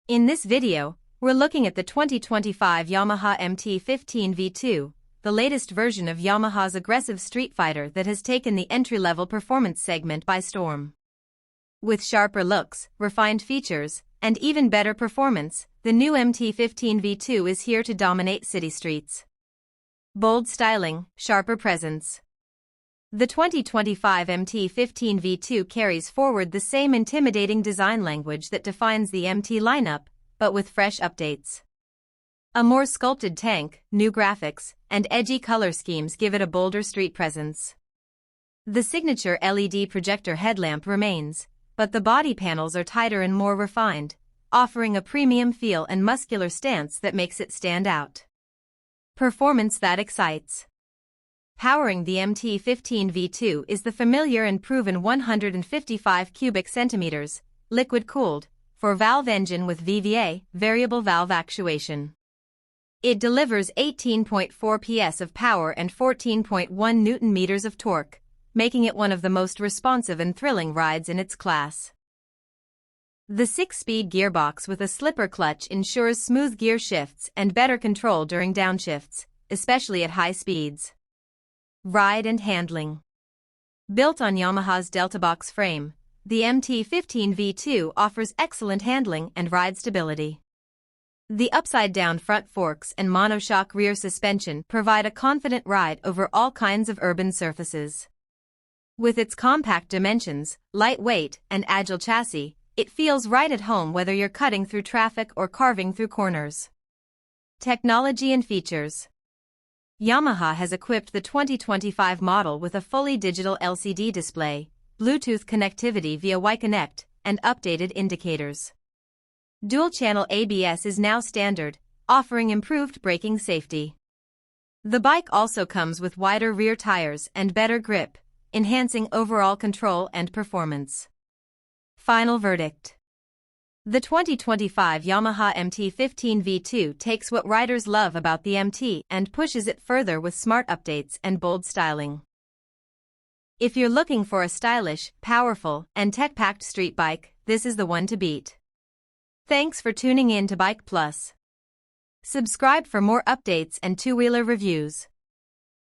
In this video, we're looking at the 2025 Yamaha MT-15 V2, the latest version of Yamaha's aggressive street fighter that has taken the entry-level performance segment by storm. With sharper looks, refined features, and even better performance, the new MT-15 V2 is here to dominate city streets. Bold styling, sharper presence. The 2025 MT-15 V2 carries forward the same intimidating design language that defines the MT lineup, but with fresh updates. A more sculpted tank, new graphics, and edgy color schemes give it a bolder street presence. The signature LED projector headlamp remains, but the body panels are tighter and more refined, offering a premium feel and muscular stance that makes it stand out. Performance that excites. Powering the MT-15 V2 is the familiar and proven 155 cubic centimeters, liquid-cooled, four-valve engine with VVA, variable valve actuation. It delivers 18.4 PS of power and 14.1 Newton-meters of torque, making it one of the most responsive and thrilling rides in its class. The 6-speed gearbox with a slipper clutch ensures smooth gear shifts and better control during downshifts, especially at high speeds. Ride and handling. Built on Yamaha's DeltaBox frame, the MT-15 V2 offers excellent handling and ride stability. The upside-down front forks and monoshock rear suspension provide a confident ride over all kinds of urban surfaces. With its compact dimensions, lightweight, and agile chassis, it feels right at home whether you're cutting through traffic or carving through corners. Technology and features. Yamaha has equipped the 2025 model with a fully digital LCD display, Bluetooth connectivity via Y-Connect, and updated indicators. Dual-channel ABS is now standard, offering improved braking safety. The bike also comes with wider rear tires and better grip, enhancing overall control and performance. Final verdict. The 2025 Yamaha MT-15 V2 takes what riders love about the MT and pushes it further with smart updates and bold styling. If you're looking for a stylish, powerful, and tech-packed street bike, this is the one to beat. Thanks for tuning in to Bike Plus. Subscribe for more updates and two-wheeler reviews.